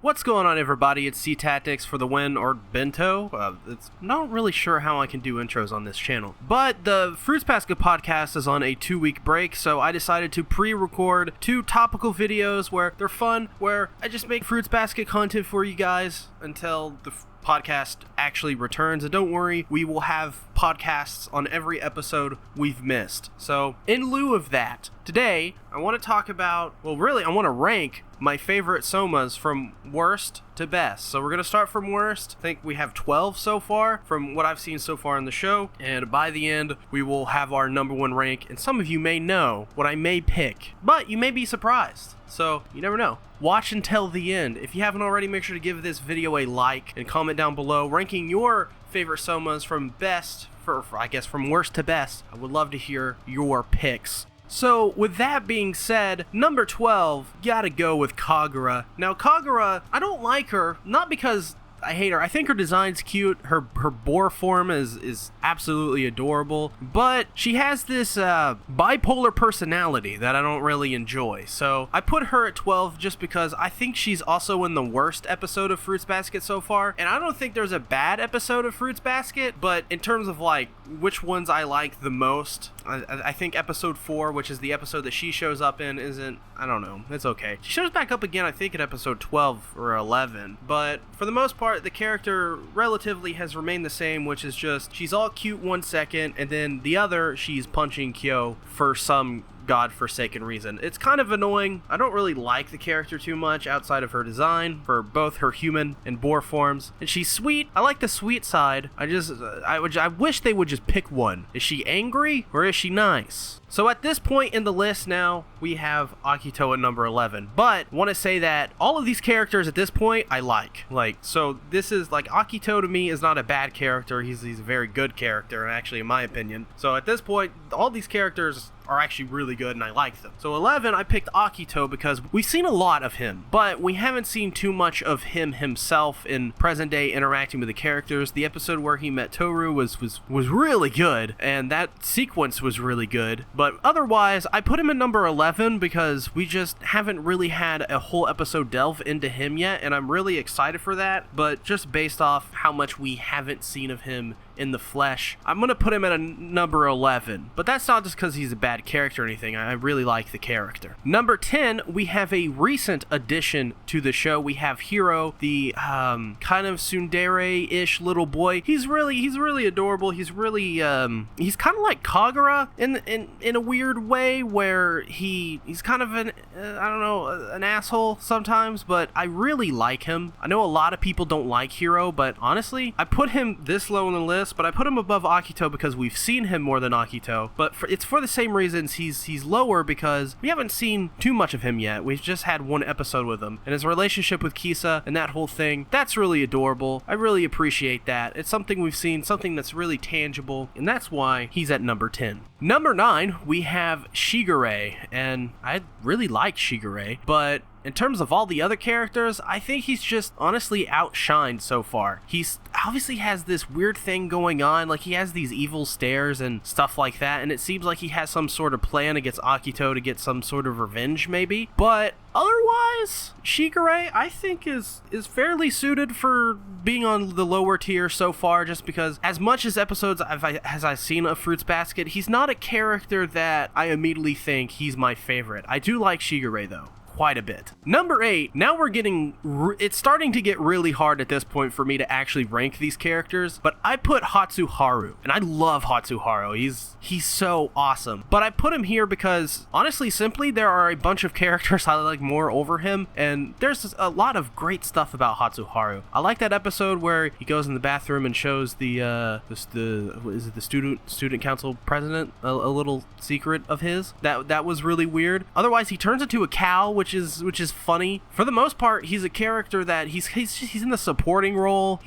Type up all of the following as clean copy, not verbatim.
What's going on, everybody? It's C-Tactics for the win, or Bento. It's not really sure how I can do intros on this channel. But the Fruits Basket podcast is on a 2-week break, so I decided to pre-record 2 topical videos where they're fun, where I just make Fruits Basket content for you guys until the podcast actually returns. And don't worry, we will have podcasts on every episode we've missed. So in lieu of that, today I want to talk about, I want to rank my favorite Somas from worst to best. So we're going to start from worst. I think we have 12 so far from what I've seen so far in the show. And by the end, we will have our number 1 rank. And some of you may know what I may pick, but you may be surprised. So you never know. Watch until the end. If you haven't already, make sure to give this video a like and comment down below ranking your favorite Somas from best, from worst to best. I would love to hear your picks. So, with that being said, number 12, gotta go with Kagura. Now, Kagura, I don't like her, not because I hate her. I think her design's cute. Her boar form is absolutely adorable. But she has this bipolar personality that I don't really enjoy. So I put her at 12 just because I think she's also in the worst episode of Fruits Basket so far. And I don't think there's a bad episode of Fruits Basket. But in terms of like which ones I like the most, I think episode 4, which is the episode that she shows up in, isn't, I don't know. It's okay. She shows back up again, I think, at episode 12 or 11. But for the most part, the character relatively has remained the same, which is just she's all cute 1 second, and then the other, she's punching Kyo for some godforsaken reason. It's kind of annoying. I don't really like the character too much outside of her design for both her human and boar forms. And she's sweet. I like the sweet side. I wish they would just pick one. Is she angry or is she nice? So at this point in the list now, we have Akito at number 11. But want to say that all of these characters at this point, I like. So this is like, Akito to me is not a bad character. He's a very good character, actually, in my opinion. So at this point, all these characters are actually really good and I like them. So 11, I picked Akito because we've seen a lot of him, but we haven't seen too much of him himself in present day interacting with the characters. The episode where he met Toru was really good, and that sequence was really good. But otherwise, I put him at number 11 because we just haven't really had a whole episode delve into him yet, and I'm really excited for that. But just based off how much we haven't seen of him in the flesh, I'm gonna put him at a number 11. But that's not just because he's a bad character or anything. I really like the character. Number 10, we have a recent addition to the show. We have Hiro, the kind of tsundere-ish little boy. He's really adorable. He's really he's kind of like Kagura in a weird way, where he's kind of an an asshole sometimes, but I really like him. I know a lot of people don't like Hiro, but honestly, I put him this low on the list, but I put him above Akito because we've seen him more than Akito. But it's for the same reasons he's lower, because we haven't seen too much of him yet. We've just had 1 episode with him, and his relationship with Kisa and that whole thing, that's really adorable. I really appreciate that. It's something we've seen, something that's really tangible, and that's why he's at number 10. Number 9, we have Shegray, and I really like Shegray, but in terms of all the other characters, I think he's just honestly outshined so far. He's obviously has this weird thing going on, like he has these evil stares and stuff like that, and it seems like he has some sort of plan against Akito to get some sort of revenge maybe. But otherwise, Shegray, I think is fairly suited for being on the lower tier so far, just because as much as episodes as I've seen of Fruits Basket, he's not a character that I immediately think he's my favorite. I do like Shegray though, quite a bit. Number 8, now we're getting, it's starting to get really hard at this point for me to actually rank these characters, but I put Haru, and I love Haru. He's so awesome. But I put him here because, honestly, simply, there are a bunch of characters I like more over him, and there's a lot of great stuff about Haru. I like that episode where he goes in the bathroom and shows the student council president a little secret of his. That was really weird. Otherwise, he turns into a cow, which is funny. For the most part, he's a character that he's in the supporting role.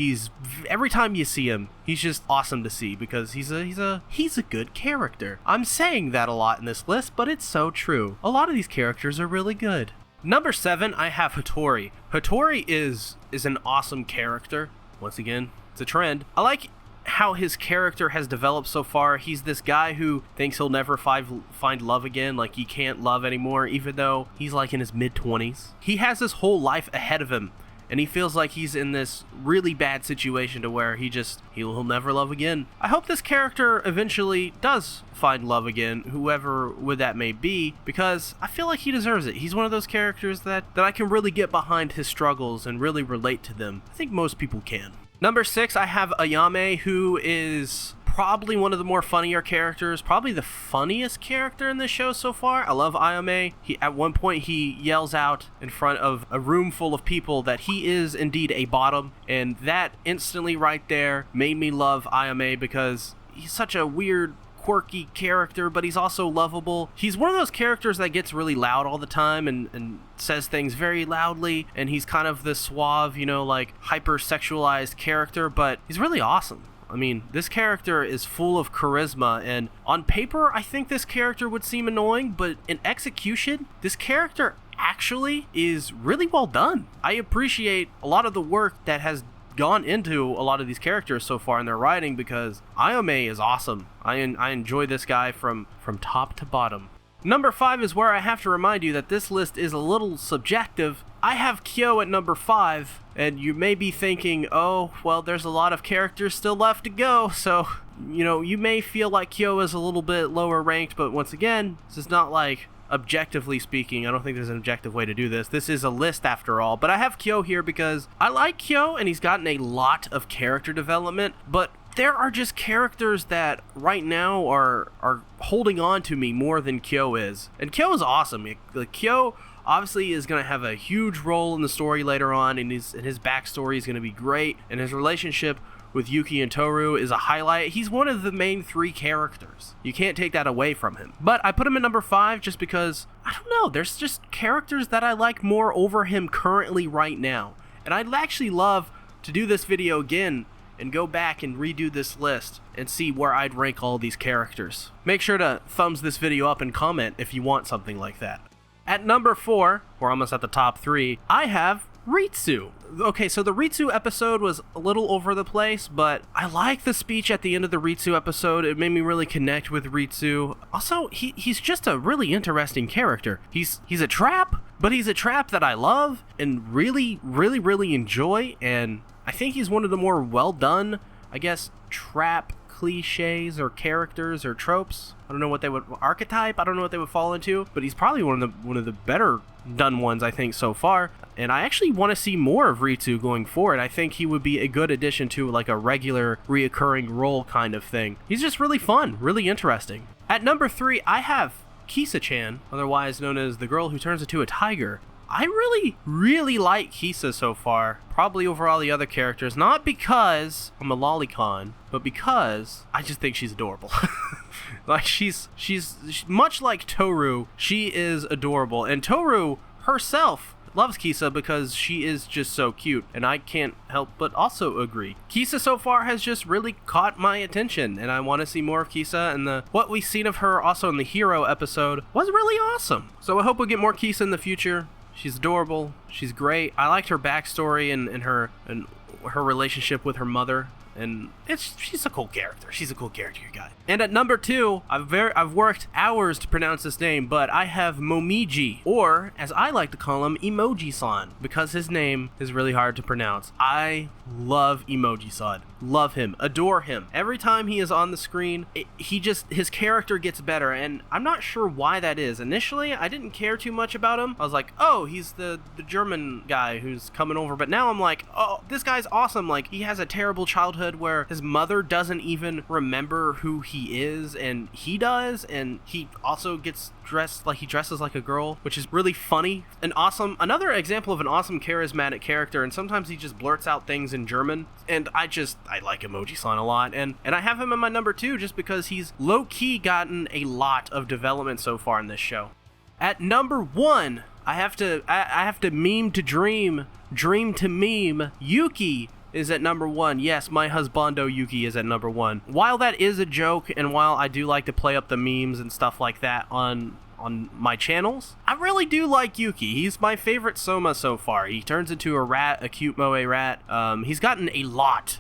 Every time you see him, he's just awesome to see because he's a good character. I'm saying that a lot in this list, but it's so true. A lot of these characters are really good. Number 7, I have Hitori. Hitori is an awesome character. Once again, it's a trend. I like how his character has developed so far. He's this guy who thinks he'll never find love again, like he can't love anymore, even though he's like in his mid-20s. He has his whole life ahead of him, and he feels like he's in this really bad situation to where he'll never love again. I hope this character eventually does find love again, whoever would that may be, because I feel like he deserves it. He's one of those characters that I can really get behind his struggles and really relate to them. I think most people can. Number 6, I have Ayame, who is probably one of the more funnier characters, probably the funniest character in this show so far. I love Ayame. At one point he yells out in front of a room full of people that he is indeed a bottom, and that instantly right there made me love Ayame because he's such a weird, quirky character, but he's also lovable. He's one of those characters that gets really loud all the time and says things very loudly, and he's kind of the suave, like hyper-sexualized character, but he's really awesome. I mean, this character is full of charisma, and on paper, I think this character would seem annoying, but in execution, this character actually is really well done. I appreciate a lot of the work that has gone into a lot of these characters so far in their writing, because Ayame is awesome. I enjoy this guy from top to bottom. Number 5 is where I have to remind you that this list is a little subjective. I have Kyo at number 5, and you may be thinking, oh, well, there's a lot of characters still left to go, so, you may feel like Kyo is a little bit lower ranked, but once again, this is not like, objectively speaking, I don't think there's an objective way to do this. This is a list after all, but I have Kyo here because I like Kyo, and he's gotten a lot of character development, but there are just characters that right now are holding on to me more than Kyo is. And Kyo is awesome. Kyo obviously is going to have a huge role in the story later on, and his backstory is going to be great, and his relationship with Yuki and Toru is a highlight. He's one of the main 3 characters. You can't take that away from him. But I put him at number 5 just because, I don't know, there's just characters that I like more over him currently right now. And I'd actually love to do this video again and go back and redo this list and see where I'd rank all these characters. Make sure to thumbs this video up and comment if you want something like that. At number 4, we're almost at the top 3, I have Retsu. Okay, so the Retsu episode was a little over the place, but I like the speech at the end of the Retsu episode. It made me really connect with Retsu. Also, he's just a really interesting character. He's a trap, but he's a trap that I love and really, really, really enjoy, and I think he's one of the more well done, I guess, trap cliches or characters or tropes. I don't know what they would archetype. I don't know what they would fall into, but he's probably one of the better done ones I think so far. And I actually want to see more of Retsu going forward. I think he would be a good addition to like a regular reoccurring role kind of thing. He's just really fun, really interesting. At number 3, I have Kisa-chan, otherwise known as the girl who turns into a tiger. I really, really like Kisa so far, probably over all the other characters, not because I'm a lolicon, but because I just think she's adorable. Like, she's much like Toru, she is adorable, and Toru herself loves Kisa because she is just so cute, and I can't help but also agree. Kisa so far has just really caught my attention, and I want to see more of Kisa, and what we've seen of her also in the Hiro episode was really awesome. So I hope we'll get more Kisa in the future. She's adorable, she's great. I liked her backstory and her relationship with her mother. And she's a cool character. She's a cool character, you guys. And at number 2, I've worked hours to pronounce this name, but I have Momiji, or as I like to call him, Emoji-san, because his name is really hard to pronounce. I love Emoji-san. Love him, adore him. Every time he is on the screen, his character gets better, and I'm not sure why that is. Initially, I didn't care too much about him. I was like, oh, he's the German guy who's coming over, but now I'm like, oh, this guy's awesome. Like, he has a terrible childhood where his mother doesn't even remember who he is, and he does, and he also gets dressed like he dresses like a girl, which is really funny and awesome. Another example of an awesome charismatic character, and sometimes he just blurts out things in German, and I like Emoji-san a lot, and I have him in my number 2 just because he's low-key gotten a lot of development so far in this show. At number 1, I have to meme to dream to meme. Yuki is at number 1. Yes, my husbando Yuki is at number 1. While that is a joke, and while I do like to play up the memes and stuff like that on my channels, I really do like Yuki. He's my favorite Soma so far. He turns into a rat, a cute moe rat. He's gotten a lot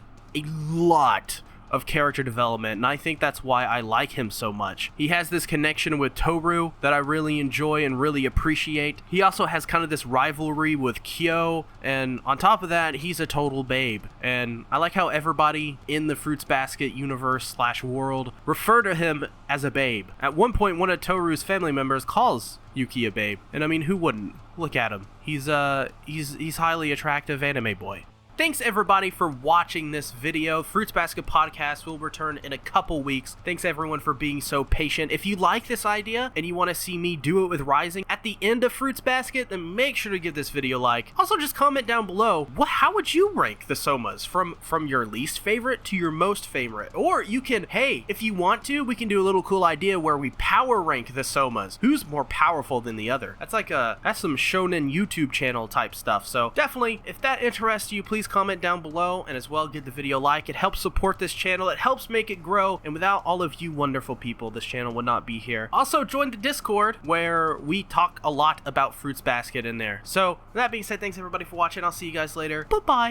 of character development, and I think that's why I like him so much. He has this connection with Toru that I really enjoy and really appreciate. He also has kind of this rivalry with Kyo, and on top of that, he's a total babe. And I like how everybody in the Fruits Basket universe / world refer to him as a babe. At one point, one of Toru's family members calls Yuki a babe, and I mean, who wouldn't? Look at him. He's highly attractive anime boy. Thanks everybody for watching this video. Fruits Basket Podcast will return in a couple weeks. Thanks everyone for being so patient. If you like this idea and you want to see me do it with Rising at the end of Fruits Basket, then make sure to give this video a like. Also, just comment down below, how would you rank the Somas from your least favorite to your most favorite? Or you can, hey, if you want to, we can do a little cool idea where we power rank the Somas. Who's more powerful than the other? That's some shonen YouTube channel type stuff. So definitely, if that interests you, please comment down below, and as well give the video a like. It helps support this channel, it helps make it grow, and without all of you wonderful people, this channel would not be here. Also, join the Discord where we talk a lot about Fruits Basket in there. So, with that being said, thanks everybody for watching. I'll see you guys later. Bye-bye.